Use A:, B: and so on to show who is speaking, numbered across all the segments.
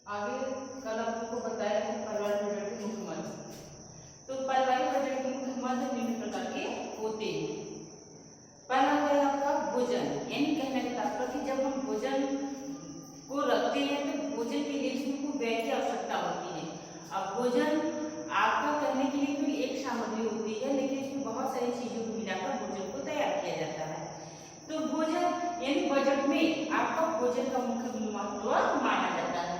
A: आगे कल आपको बताया था पारिवारिक बजट के मुख्य मद। तो पारिवारिक बजट के मुख्य मद विभिन्न प्रकार के होते हैं। पहला है आपका भोजन, यानी कहने का तात्पर्य कि जब हम भोजन को रखते हैं तो भोजन के लिए इसमें व्यय की आवश्यकता होती है। अब भोजन आपका कहने के लिए कोई एक सामग्री होती है, लेकिन इसमें बहुत सारी चीजों को मिलाकर भोजन को तैयार किया जाता है। तो भोजन यानी बजट में आपका भोजन का मुख्य महत्व माना जाता है,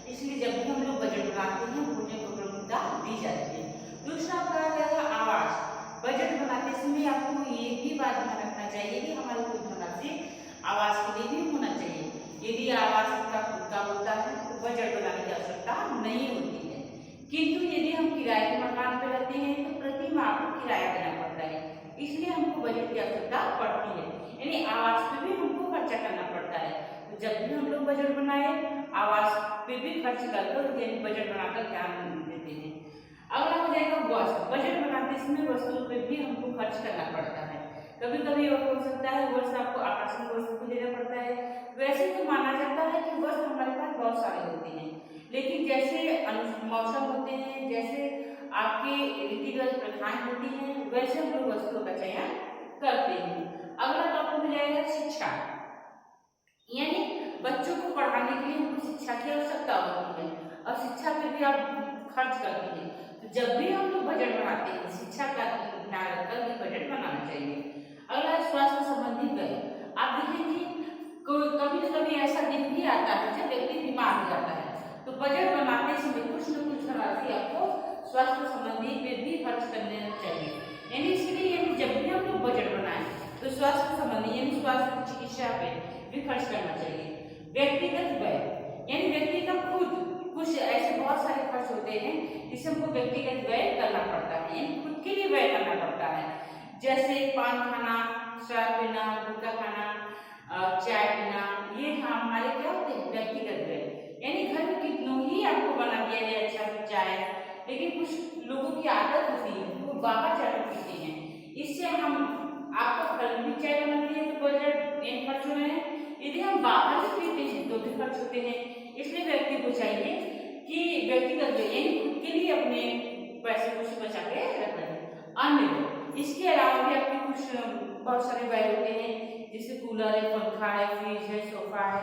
A: इसलिए जब भी हम लोग बजट बनाते हैं भोजन को प्रमुखता दी जाती है। दूसरा क्या है आवास। बजट बनाते समय आपको ये भी बात ध्यान रखना चाहिए कि हमारे को धनराशि आवास के लिए भी होना चाहिए। यदि आवास का खुद का होता है तो बजट बनाने की आवश्यकता नहीं होती है, किंतु यदि हम किराए के मकान पर रहते हैं तो प्रति माह आपको किराया देना पड़ता है, इसलिए हमको बजट की आवश्यकता पड़ती है, यानी आवास पे भी हमको खर्चा करना पड़ता है। तो जब भी हम लोग बजट बनाए आवास पे भी खर्च करकर यानी बजट बनाकर ध्यान देते हैं। अगला हो जाएगा वस्तु। बजट बनाते समय वस्तुओं पे भी हमको खर्च करना पड़ता है। कभी कभी हो सकता है वस्तु आपको आकर्षक वस्तु को लेना पड़ता है। वैसे तो माना जाता है कि वस्तु हमारे पास बहुत सारे होते हैं, लेकिन जैसे मौसम होते हैं, जैसे आपके रीति रिवाज प्रथाएं होती हैं, वैसे हम लोग वस्तुओं का चयन करते हैं। अगला टॉपिक हो जाएगा शिक्षा, यानी बच्चों को पढ़ाने के लिए हमको शिक्षा की आवश्यकता होती है और शिक्षा पे भी आप खर्च करते हैं। तो जब भी हम लोग बजट बनाते हैं शिक्षा का ध्यान रखकर भी बजट बनाना चाहिए। अगला स्वास्थ्य संबंधी व्यय। आप देखिए कि कभी न कभी ऐसा दिन भी आता है जब व्यक्ति बीमार हो जाता है, तो बजट बनाते समय कुछ न कुछ राशि आपको स्वास्थ्य संबंधी पे भी खर्च करने चाहिए। यानी इसलिए जब भी हम लोग बजट बनाए तो स्वास्थ्य संबंधी यानी स्वास्थ्य चिकित्सा पे भी खर्च करना चाहिए। व्यक्तिगत व्यय, यानी व्यक्ति का खुद कुछ ऐसे बहुत सारे खर्च होते हैं जिसे हमको व्यक्तिगत व्यय करना पड़ता है, यानी खुद के लिए व्यय करना पड़ता है, जैसे पान खाना, शराब पीना, गुटखा खाना, चाय पीना, ये हमारे क्या होते हैं व्यक्तिगत व्यय। यानी घर में कितनों ही आपको बना दिया जाए अच्छा चाय, लेकिन कुछ लोगों की आदत होती है वो बाहर जाकर पीते हैं, इससे हम आपको घर में चाय बनाती है तो बजट खर्च हो रहे हैं, यदि हम बाहर से पीते हैं तो भी खर्च होते हैं। इसलिए व्यक्ति को चाहिए कि व्यक्तिगत यानी खुद के लिए अपने पैसे कुछ बचा के रखना है। अन्य इसके अलावा भी आपके कुछ बहुत सारे व्यय होते हैं, जैसे कूलर है, पंखा है, फ्रिज है, सोफा है,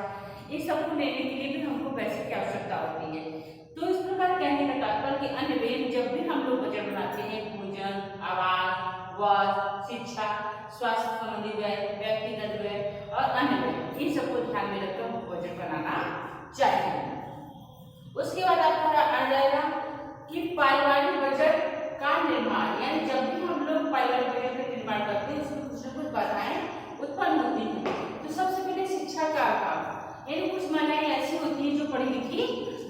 A: इन सबको लेने के लिए भी हमको पैसे की आवश्यकता होती है। तो इस प्रकार कहने का तात्पर्य कि अन्य व्यय जब भी हम लोग बजट बनाते हैं भोजन, आवास, वस्त्र, शिक्षा, स्वास्थ्य संबंधी व्यय, व्यक्तिगत व्यय और अन्य व्यय, इन सबको ध्यान में रखकर हमको बजट बनाना चाहिए। उसके बाद आपका आ जाएगा कि पारिवारिक बजट का निर्माण, यानी जब भी हम लोग पारिवारिक बजट का निर्माण करते हैं उसमें कुछ न कुछ बाधाएं उत्पन्न होती हैं। तो सबसे पहले शिक्षा का अभाव, यानी कुछ महिलाएं ऐसी होती हैं जो पढ़ी लिखी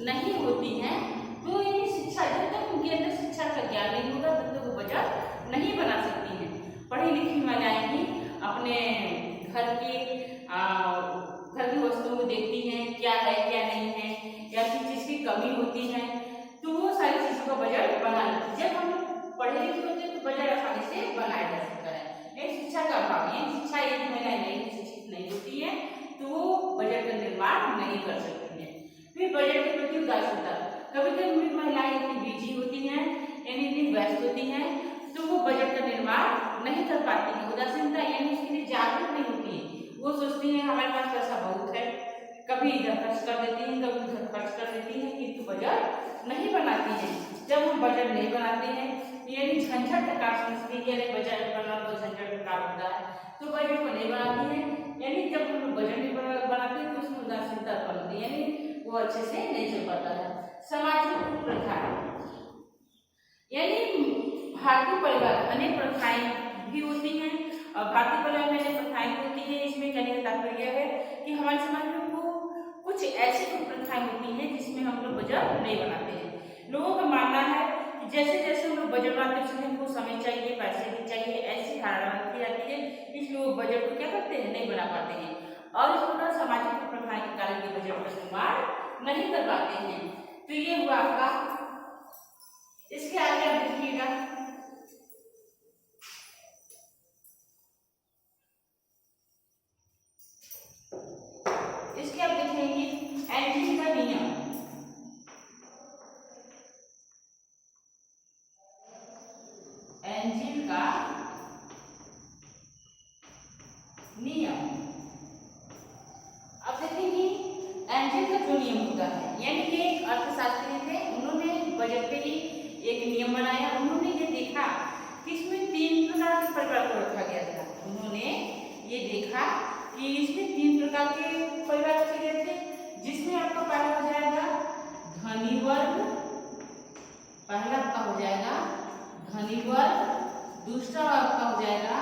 A: नहीं होती हैं, तो यानी शिक्षा जब तक उनके अंदर शिक्षा का ज्ञान नहीं होगा तब तक वो बजट नहीं बना सकती हैं। पढ़ी लिखी महिलाएं ही अपने घर की वस्तुओं को देखती हैं क्या है क्या नहीं है, या किस चीज की कमी होती है, तो वो सारी चीजों का बजट बना लेती है। जब हम पढ़े लिखे होते हैं तो बजट आसानी से बनाया जा सकता है। एक शिक्षा का अभाव है, शिक्षा यदि महिलाएं नहीं शिक्षित नहीं होती है तो वो बजट का निर्माण नहीं कर सकती है। फिर बजट के प्रति उदासीनता, कभी कभी महिलाएं इतनी बिजी होती हैं यानी इतनी व्यस्त होती हैं तो वो बजट का निर्माण नहीं कर पाती है। उदासीनता यानी उसके लिए जागरूक नहीं होती है, वो सोचती है हमारे पास पैसा बहुत है, कभी इधर खर्च कर देती है कभी उधर खर्च कर देती है, किंतु बजट नहीं बनाती है। जब हम बजट नहीं बनाते हैं यानी झंझट का काम समझती है, यानी बजट बनाना तो झंझट का काम होता है, तो बजट को नहीं बनाती है। यानी जब हम लोग बजट नहीं बनाते हैं तो उसमें उदासीनता बनती है, यानी वो अच्छे से नहीं चल पाता है। सामाजिक प्रथा, यानी भारतीय परिवार अनेक प्रथाएं भी होती हैं और भारतीय परिवार में अनेक प्रथाएं होती है। इसमें कहने का तात्पर्य है कि हमारे समाज में कुछ ऐसी प्रथाएं होती हैं जिसमें हम लोग बजट नहीं बनाते हैं। लोगों का मानना है कि जैसे जैसे हम लोग बजट बनाते हैं उसमें हमको समय चाहिए, पैसे भी चाहिए, ऐसी धारणा रखी जाती है, इसलिए वो बजट को क्या करते हैं नहीं बना पाते हैं और इस प्रकार सामाजिक प्रथाएं के कारण ये बजट का निर्माण नहीं कर पाते हैं। तो ये हुआ आपका। इसके आगे आप देखिएगा इसके आप देखेंगे एंट्री का नियम, अर्थशास्त्री थे, उन्होंने बजट पे ही एक नियम बनाया। उन्होंने ये देखा कि इसमें 3 प्रकार के परिवार को रखा गया था। उन्होंने ये देखा कि इसमें 3 प्रकार के परिवार रखे गए थे, जिसमें आपका पहला हो जाएगा धनी वर्ग, पहला आपका हो जाएगा धनी वर्ग, दूसरा आपका हो जाएगा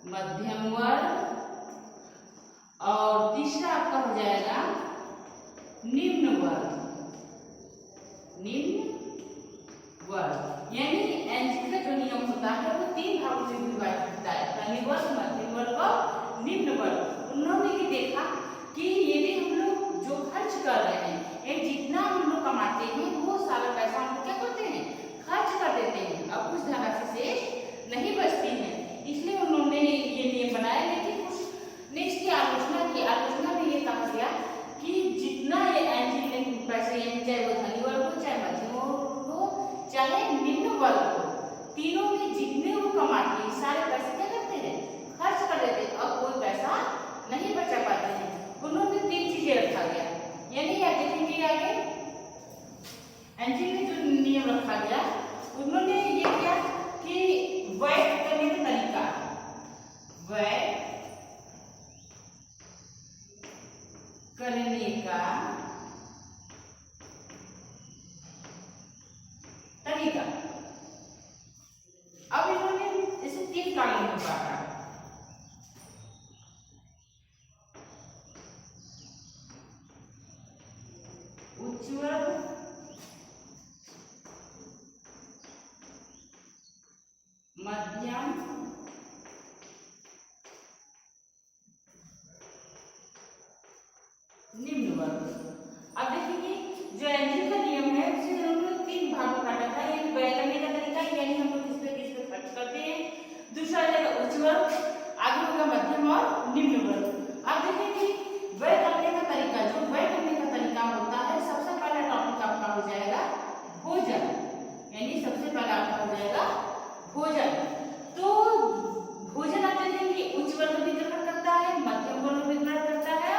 A: मध्यम वर्ग और तीसरा आपका हो जाएगा निम्न वर्ग। निम्न वर्ग यानी एनजी का जो नियम होता है वो 3 भागों में विभाजित होता है, धनी वर्ग, मध्यम वर्ग और निम्न वर्ग। उन्होंने ये देखा कि यदि हम लोग जो खर्च कर रहे हैं, जितना हम लोग कमाते हैं वो सारा पैसा हम लोग क्या करते हैं, खर्च कर देते हैं। अब कुछ धनराशि शेष नहीं बचती है, इसलिए उन्होंने ये नियम बनाया। लेकिन ने इसकी आलोचना की। आलोचना में ये कहा गया कि जितना ये एनजी ने पैसे, चाहे वो धनी वर्ग हो, चाहे मध्यम वर्ग हो, चाहे निम्न वर्ग हो, तीनों में जितने वो कमाते हैं सारे पैसे क्या करते हैं, खर्च कर देते हैं। अब कोई पैसा नहीं बचा पाते हैं। उन्होंने 3 चीजें रखा गया, यानी आप देखेंगे आगे एनजी में जो नियम रखा गया, उन्होंने ये किया कि व्यय करने का तरीका, व्यय करने का तरीका। अब इन्होंने इसे 3 कारणों में बांटा। उच्च वर्ग, मध्यम निम्न वर्ग। अब देखिए जो एनजी का नियम है उसे उन्होंने 3 भागों में काटा था। एक व्यय करने का तरीका, यानी हम लोग किस पे खर्च करते हैं। दूसरा रहेगा उच्च वर्ग, आगे होगा मध्यम और निम्न वर्ग। अब देखिए व्यय करने का तरीका, जो व्यय करने का तरीका होता है, सबसे पहला टॉपिक आपका हो जाएगा भोजन, यानी सबसे पहला आपका हो जाएगा भोजन। तो भोजन आप देखेंगे उच्च वर्ग भी ग्रहण करता है, मध्यम वर्ग भी ग्रहण करता है,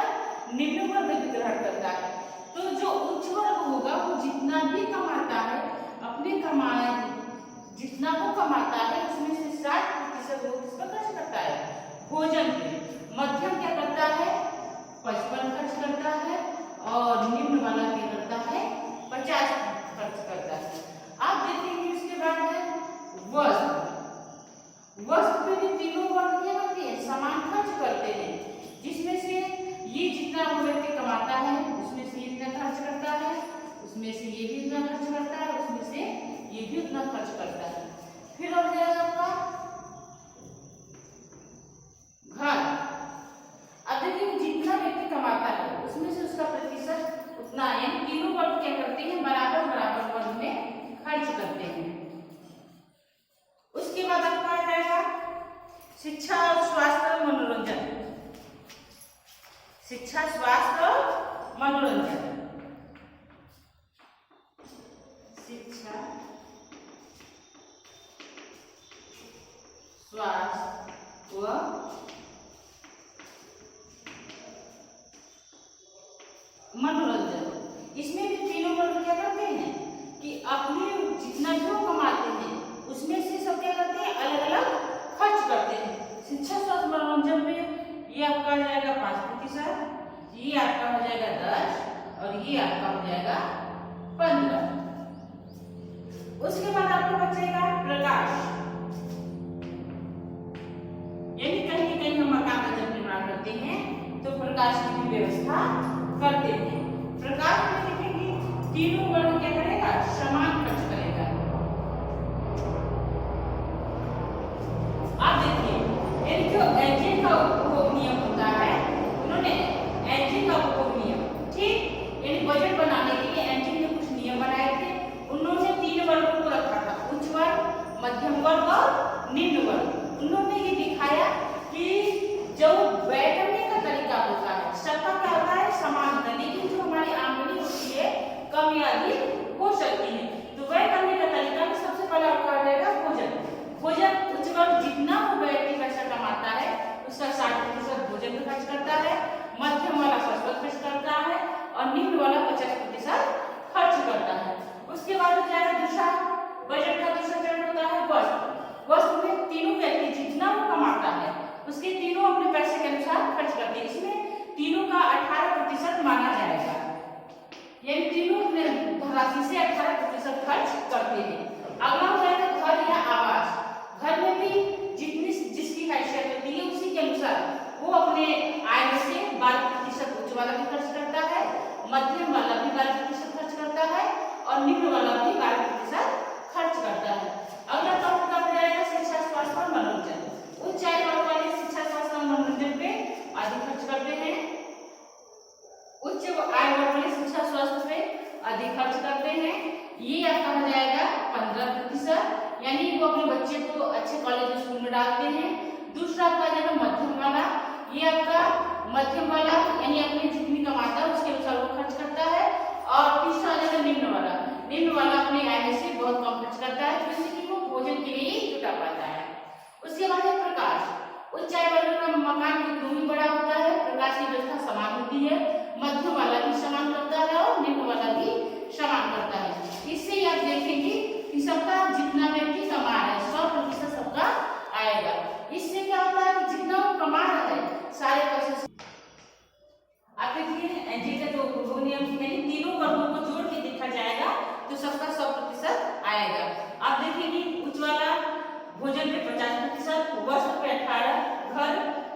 A: निम्न वर्ग भी ग्रहण करता है। तो जो उच्च वर्ग होगा वो जितना भी कमाता है, अपने कमाए जितना वो कमाता है उसमें से 60% वो किस पर खर्च करता है, भोजन पे। मध्यम क्या करता है, 55 खर्च करता है और निम्न वाला क्या करता है, 50 खर्च करता है। आप देखेंगे उसके बाद है वस्त्र। वस्त्र पे भी तीनों वर्ग क्या करते हैं, समान खर्च करते हैं, जिसमें से ये जितना वो व्यक्ति कमाता है उसमें से ये इतना खर्च करता है, उसमें से ये भी इतना खर्च करता है, उसमें से ये भी उतना खर्च करता है। फिर हो जाएगा आपका घर। अब देखिए जितना व्यक्ति कमाता है उसमें से उसका प्रतिशत उतना, यानी तीनों वर्ग क्या करते हैं, बराबर बराबर वर्ग में खर्च करते हैं। उसके बाद आपका आ जाएगा शिक्षा और स्वास्थ्य और मनोरंजन। शिक्षा, स्वास्थ्य और मनोरंजन। शिक्षा, स्वास्थ्य व मनोरंजन। इसमें भी तीनों वर्ग क्या करते हैं कि अपने जितना भी वो कमाते हैं उसमें से सब क्या करते हैं, अलग अलग खर्च करते हैं। शिक्षा, स्वास्थ्य, मनोरंजन में ये आपका आ जाएगा 5%, ये आपका हो जाएगा 10 और ये आपका हो जाएगा 15। उसके बाद आपको बचेगा प्रकाश, यानी कहीं कहीं हम मकान का जब निर्माण करते हैं तो प्रकाश की भी व्यवस्था करते हैं। प्रकाश में देखेंगे तीनों वर्ग क्या करेगा, समान खर्च करेगा। आप देखिए यानी जो एनजी का उपभोग नियम होता है, उन्होंने एनजी का उपभोग नियम, ठीक, यानी बजट बनाने के लिए एनजी ने कुछ नियम बनाए थे। उन्होंने 3 वर्गों को रखा था, उच्च वर्ग, मध्यम वर्ग और निम्न वर्ग। उन्होंने ये दिखाया कि जो व्यय करने का तरीका होता है सबका क्या होता है, समान होता है, लेकिन जो हमारी आमदनी होती है कम या अधिक हो सकती है। तो व्यय करने का तरीका में सबसे पहले आपका आ जाएगा भोजन। भोजन उच्च वर्ग जितना वो व्यक्ति पैसा कमाता है उसका 60% भोजन पर खर्च करता है, मध्यम वाला 55% करता है और निम्न वाला 50% खर्च धनराशि से 18% खर्च करते हैं। अगला हो जाएगा घर या आवास। घर में भी जितनी जिसकी हैसियत होती है उसी के अनुसार वो अपने आय में से 12% उच्च वाला भी खर्च करता है, मध्यम वाला भी 12% खर्च करता है और निम्न वाला भी 12% खर्च करता है। अगला टॉपिक आ जाएगा शिक्षा, स्वास्थ्य और मनोरंजन। उच्च आय वर्ग वाले शिक्षा, स्वास्थ्य और मनोरंजन पे अधिक खर्च करते हैं। उच्च आय वर्ग वाले शिक्षा, स्वास्थ्य पे अधिक खर्च करते हैं। ये आपका हो जाएगा 15%, यानी वो अपने बच्चे को अच्छे कॉलेज स्कूल में डालते हैं। दूसरा आपका जाएगा मध्यम वाला। ये आपका मध्यम वाला यानी अपनी जितनी कमाता है उसके अनुसार वो खर्च करता है। और तीसरा आ जाएगा निम्न वाला। निम्न वाला अपने आय में से बहुत कम खर्च करता है जिससे कि वो भोजन के लिए ही जुटा पाता है। उसके बाद है प्रकाश। उच्च आय वर्ग का मकान कितना ही बड़ा होता है, प्रकाश की व्यवस्था समान होती है, मध्यम वाला भी समान करता है और निम्न वाला भी समान करता है। इससे आप देखेंगे कि सबका जितना व्यक्ति कमा रहा है 100% सबका आएगा। इससे क्या होता है कि जितना वो कमा रहा है सारे पैसे आप देखिए एनजी का जो दो नियम यानी तीनों वर्गों को जोड़ के देखा जाएगा तो सबका 100% आएगा। आप देखेंगे उच्च वाला भोजन पे 50%, वस्त्र पे 18%, घर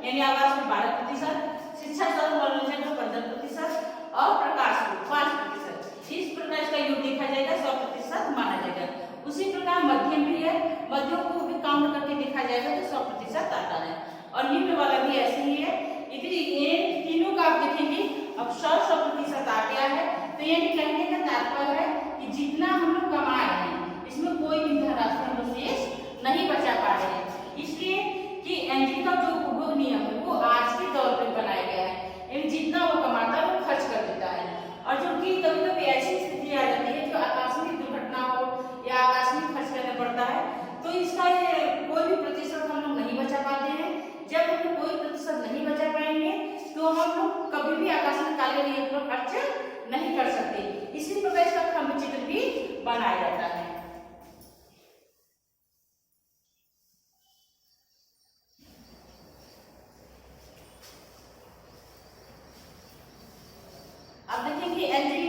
A: यानी आवास पे 12%, शिक्षा, स्वास्थ्य और मनोरंजन पे 15% और प्रकाश पे 5%। इस प्रकार इसका योग देखा जाएगा 100% माना जाएगा। उसी प्रकार मध्यम भी है, मध्यम को भी काउंट करके देखा जाएगा तो 100% आता है और निम्न वाला भी ऐसे ही है। यदि ये तीनों का आप देखेंगे अब 100% आ गया है तो ये कहने का तात्पर्य है कि जितना हम लोग कमा रहे हैं इसमें कोई भी धनराशि हम लोग शेष नहीं बचा पा रहे हैं। इसलिए कि एनजी का जो उपभोग नियम है वो आज के दौर पे बनाया गया है, यानी जितना वो कमाता है वो खर्च कर देता है। और जो कि कभी कभी ऐसी स्थिति आ जाती है जो आकस्मिक दुर्घटना हो या आकस्मिक खर्च करना पड़ता है तो इसका ये कोई भी प्रतिशत हम लोग नहीं बचा पाते हैं। जब हम कोई प्रतिशत नहीं बचा पाएंगे तो हम लोग कभी भी आकस्मिक पर खर्च नहीं कर सकते। इसी प्रकार इसका क्रम चित्र भी बनाया जाता है। अब देखेंगे एनजी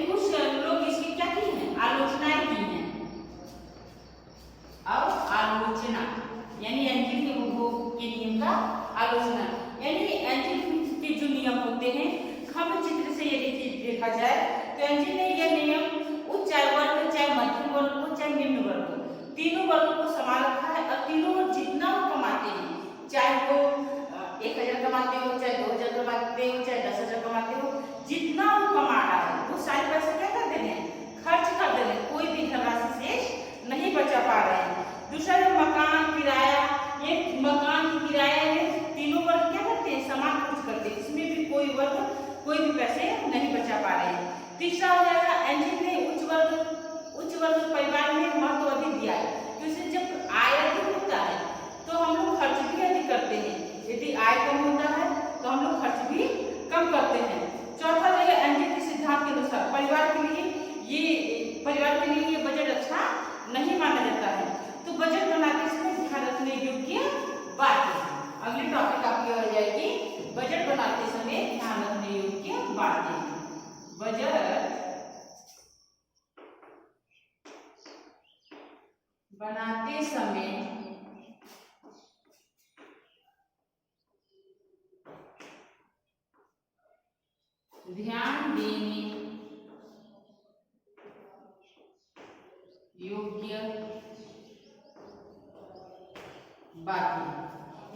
A: कुछ लोग इसकी क्या की है, आलोचनाएं की हैं। अब आलोचना यानी एनजी के उपभोग के नियम का आलोचना यानी एनजी के जो नियम होते हैं खम्भ चित्र से यदि देखा जाए तो एनजी ने यह नियम उच्च आय वर्ग चाहे मध्यम वर्ग हो चाहे निम्न वर्ग हो तीनों वर्गों को समान रखा है और तीनों जितना वो कमाते हैं चाहे वो 1000 कमाते हो चाहे 2000 कमाते हो चाहे 10,000 कमाते हो, जितना वो कमा रहा है वो सारे पैसे क्या कर देने खर्च कर देने, कोई भी धनराशि शेष नहीं बचा पा रहे हैं। दूसरा है मकान किराया। ये मकान की किराया में तीनों वर्ग क्या करते हैं समान खर्च करते हैं, इसमें भी कोई वर्ग कोई भी पैसे नहीं बचा पा रहे हैं। तीसरा हो जाएगा एनजी ने उच्च वर्ग परिवार में महत्व अधिक दिया है क्योंकि जब आय अधिक होता है तो हम लोग खर्च भी अधिक करते हैं, यदि आय कम होता है तो हम लोग खर्च भी कम करते हैं। चौथा जगह एनजी के सिद्धांत के अनुसार परिवार के लिए ये बजट अच्छा नहीं माना जाता है तो बजट बनाते समय ध्यान रखने योग्य बातें। अगली टॉपिक आपकी हो जाएगी बजट बनाते समय ध्यान रखने योग्य बातें। बजट बनाते समय ध्यान देने योग्य बातें,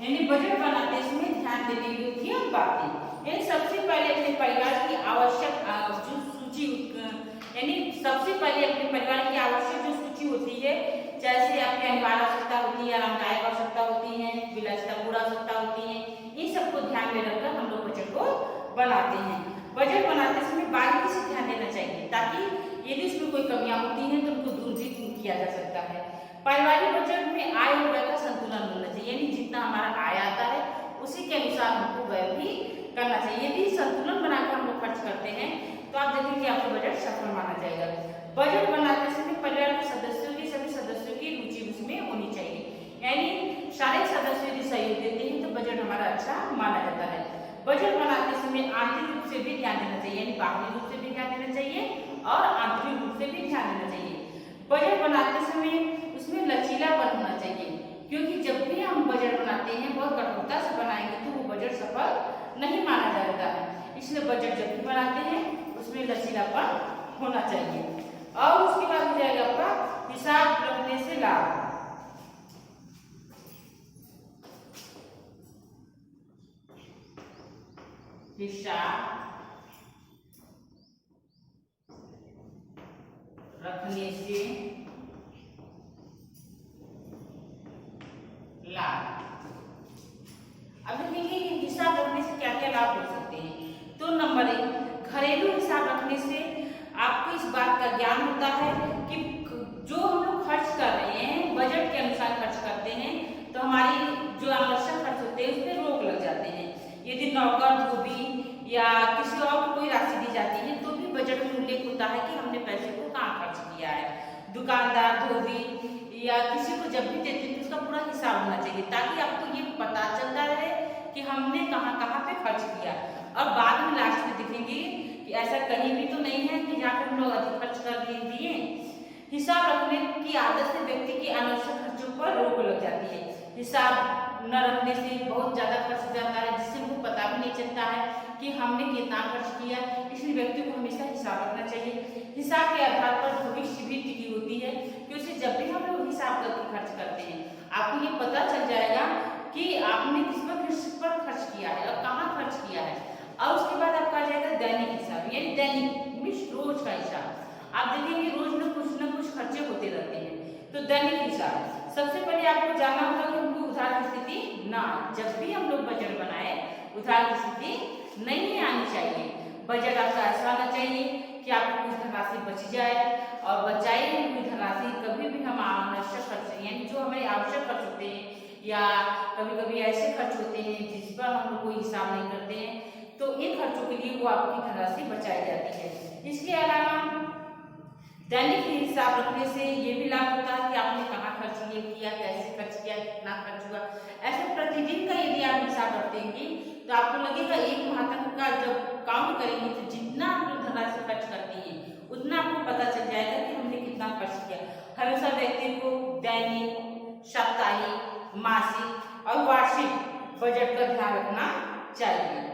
A: यानी बजट बनाते समय ध्यान देने योग्य बातें। यानी सबसे पहले अपने परिवार की आवश्यक जो सूची यानी सबसे पहले अपने परिवार की आवश्यक जो सूची होती है जैसे आपकी अनिवार्य आवश्यकता होती है, आरामदायक आवश्यकता होती है, विलासितापूर्ण आवश्यकता होती है, इन सबको ध्यान में रखकर हम लोग बजट को बनाते हैं। बजट बनाते समय बारीकी से ध्यान देना चाहिए ताकि यदि उसमें कोई कमियां होती हैं तो उनको दूर भी किया जा सकता है। पारिवारिक बजट में आय और व्यय का संतुलन होना चाहिए, यानी जितना हमारा आय आता है उसी के अनुसार हमको व्यय भी करना चाहिए। यदि संतुलन बनाकर हम लोग खर्च करते हैं तो आप देखेंगे आपका बजट सफल माना जाएगा। बजट बनाते समय परिवार के सभी सदस्यों की रुचि उसमें होनी चाहिए, यानी सारे सदस्य यदि सहयोग देते हैं तो बजट हमारा अच्छा माना जाता है। बजट बनाते समय आर्थिक रूप से भी ध्यान देना चाहिए, यानी बाहरी रूप से भी ध्यान देना चाहिए और आंतरिक हम बजट बनाते हैं बहुत कठोरता से बनाएंगे तो वो बजट सफल नहीं माना जाता है। इसलिए बजट जब भी बनाते हैं उसमें लचीलापन होना चाहिए। और उसके बाद हो जाएगा आपका हिसाब रखने से लाभ। हिसाब रखने से लाभ। अब देखेंगे कि हिसाब रखने से क्या क्या लाभ हो सकते हैं। तो नंबर 1, घरेलू हिसाब रखने से आपको इस बात का ज्ञान होता है कि जो हम लोग खर्च कर रहे हैं बजट के अनुसार खर्च करते हैं तो हमारी जो आवश्यक खर्च होते हैं उस पर रोक लग जाते हैं। यदि नौकर, धोबी या किसी और को कोई राशि दी जाती है तो भी बजट में उल्लेख होता है कि हमने पैसे को कहाँ खर्च किया है। दुकानदार, धोबी या किसी को जब भी देते हैं तो उसका पूरा हिसाब होना चाहिए ताकि आपको ये पता चलता रहे कि हमने कहाँ कहाँ पे खर्च किया। और बाद में लास्ट में दिखेंगे कि ऐसा कहीं भी तो नहीं है कि जहाँ पर हम लोग अधिक खर्च कर दिए। हिसाब रखने की आदत से व्यक्ति के अनावश्यक खर्चों पर रोक लग जाती है। हिसाब न रखने से बहुत ज्यादा खर्च हो जाता है जिससे हमको पता भी नहीं चलता है कि हमने कितना खर्च किया। इसलिए व्यक्ति को हमेशा हिसाब रखना चाहिए। हिसाब के आधार पर भविष्य भी टिकी होती है क्योंकि जब भी हम लोग हिसाब करके खर्च करते हैं आपको ये पता चल जाएगा कि आपने किस पर खर्च किया है और कहाँ खर्च किया है। और उसके बाद आपका आ जाएगा दैनिक हिसाब, यानी दैनिक मीन्स रोज का हिसाब। आप देखेंगे रोज में कुछ न कुछ खर्चे होते रहते हैं। तो दैनिक हिसाब सबसे पहले आपको जानना होगा कि हमको उधार की स्थिति ना, जब भी हम लोग बजट बनाए उधार की स्थिति नहीं आनी चाहिए। बजट आपका ऐसा आना चाहिए कि आपको कुछ धनराशि बच जाए और बचाई हुई धनराशि कभी भी हम अनावश्यक खर्च यानी जो हमें आवश्यक खर्च होते हैं या कभी कभी ऐसे खर्च होते हैं जिस पर हम लोग कोई हिसाब नहीं करते हैं तो इन खर्चों के लिए वो आपकी धनराशि बचाई जाती है। इसके अलावा दैनिक हिसाब रखने से ये भी लाभ होता है कि आपने कहाँ खर्च किया, कैसे खर्च किया, कितना खर्च हुआ। ऐसे प्रतिदिन का यदि आप हिसाब रखेंगे तो आपको लगेगा एक माह तक का जब काउंट करेंगे तो जितना आप लोग धनराशि खर्च करती है उतना आपको पता चल जाएगा कि हमने कितना खर्च किया। हमेशा व्यक्ति को दैनिक, साप्ताहिक, मासिक और वार्षिक बजट का ध्यान रखना चाहिए।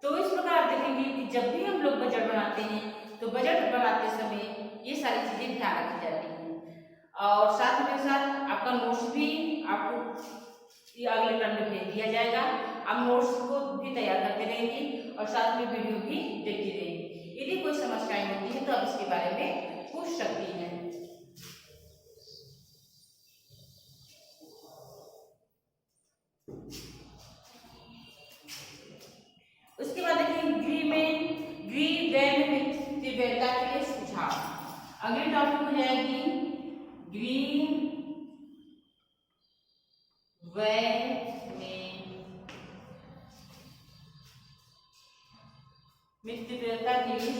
A: तो इस प्रकार आप देखेंगे कि जब भी हम लोग बजट बनाते हैं तो बजट बनाते समय ये सारी चीजें ध्यान रखी जाती हैं। और साथ में साथ आपका नोट्स भी आपको अगले टर्म में भेज दिया जाएगा। आप नोट्स को भी तैयार करते रहेंगे और साथ में वीडियो भी देखती रहेंगी। यदि कोई समस्याएं होती है तो आप इसके बारे में पूछ सकती हैं। उसके बाद देखिए गृह व्यय में तीव्रता के लिए सुझाव। अगली टॉपिक हो जाएगी गृह व्यय में तीव्रता के लिए